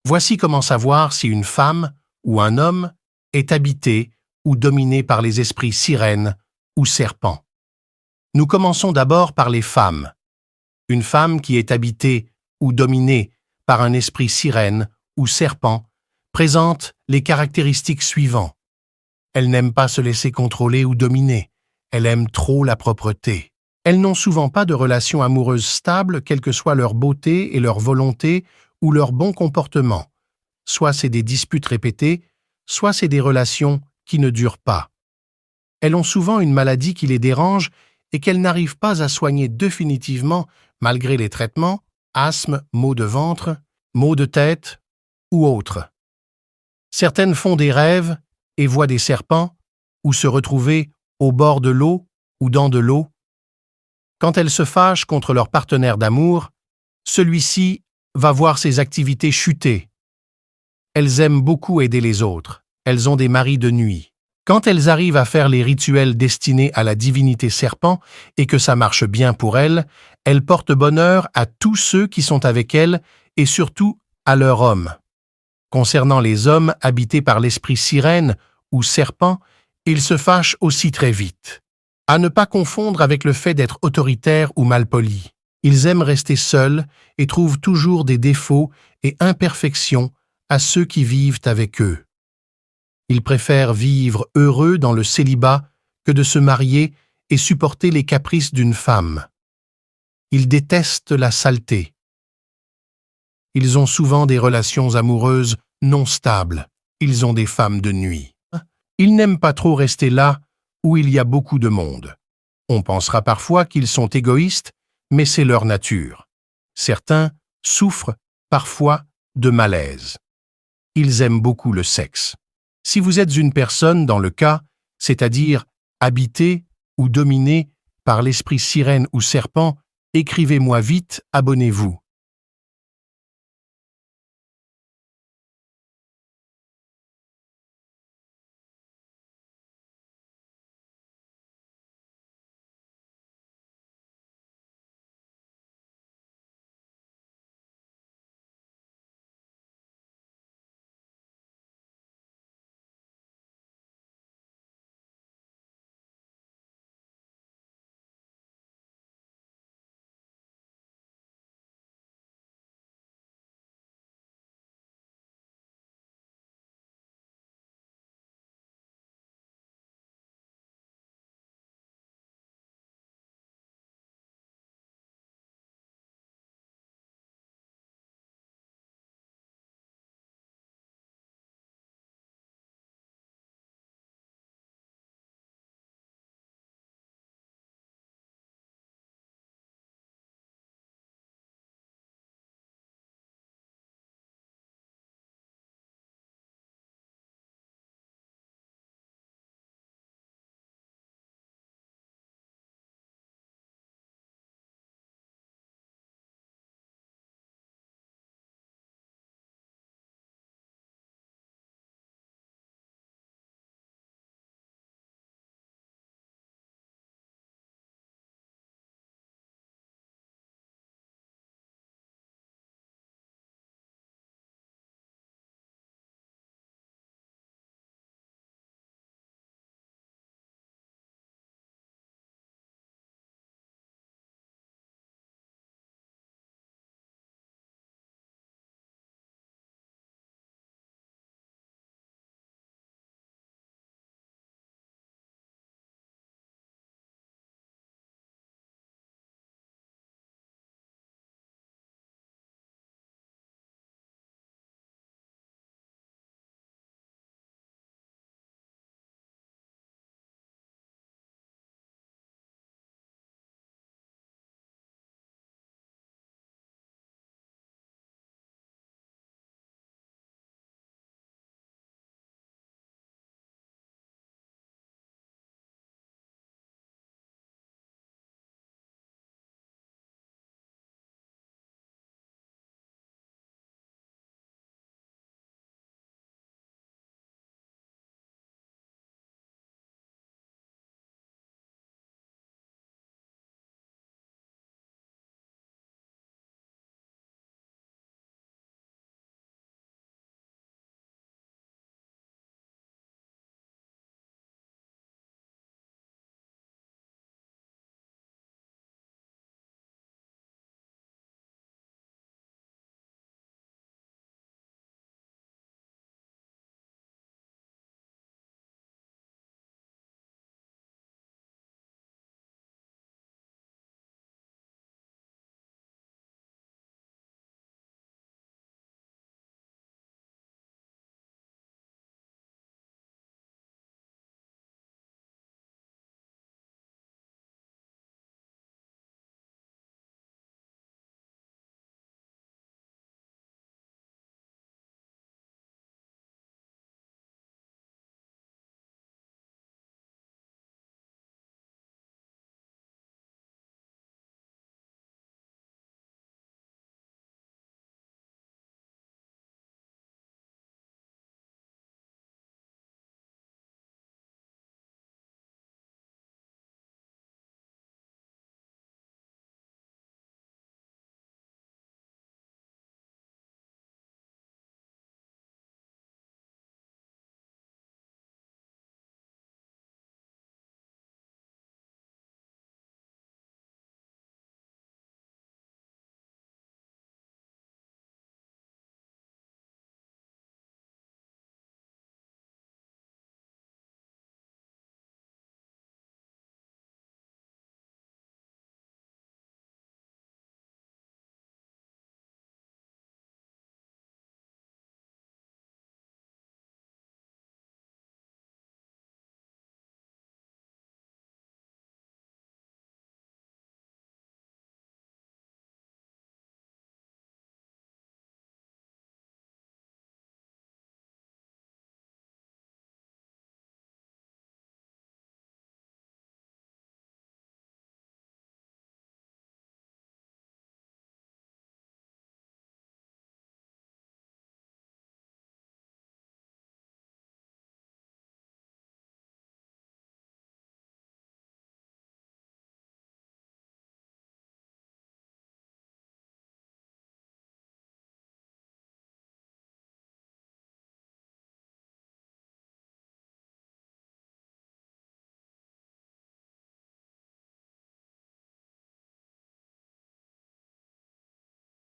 Voici comment savoir si une femme ou un homme est habité ou dominé par les esprits sirènes ou serpents. Nous commençons d'abord par les femmes. Une femme qui est habitée ou dominée par un esprit sirène ou serpent présente les caractéristiques suivantes. Elle n'aime pas se laisser contrôler ou dominer. Elle aime trop la propreté. Elles n'ont souvent pas de relations amoureuses stables, quelle que soit leur beauté et leur volonté ou leur bon comportement. Soit c'est des disputes répétées, soit c'est des relations qui ne durent pas. Elles ont souvent une maladie qui les dérange et qu'elles n'arrivent pas à soigner définitivement malgré les traitements, asthme, maux de ventre, maux de tête ou autres. Certaines font des rêves et voient des serpents ou se retrouver au bord de l'eau ou dans de l'eau. Quand elles se fâchent contre leur partenaire d'amour, celui-ci va voir ses activités chuter. Elles aiment beaucoup aider les autres. Elles ont des maris de nuit. Quand elles arrivent à faire les rituels destinés à la divinité serpent et que ça marche bien pour elles, elles portent bonheur à tous ceux qui sont avec elles et surtout à leur homme. Concernant les hommes habités par l'esprit sirène ou serpent, ils se fâchent aussi très vite. À ne pas confondre avec le fait d'être autoritaires ou malpolis. Ils aiment rester seuls et trouvent toujours des défauts et imperfections à ceux qui vivent avec eux. Ils préfèrent vivre heureux dans le célibat que de se marier et supporter les caprices d'une femme. Ils détestent la saleté. Ils ont souvent des relations amoureuses non stables. Ils ont des femmes de nuit. Ils n'aiment pas trop rester là où il y a beaucoup de monde. On pensera parfois qu'ils sont égoïstes, mais c'est leur nature. Certains souffrent parfois de malaise. Ils aiment beaucoup le sexe. Si vous êtes une personne dans le cas, c'est-à-dire habitée ou dominée par l'esprit sirène ou serpent, écrivez-moi vite, abonnez-vous.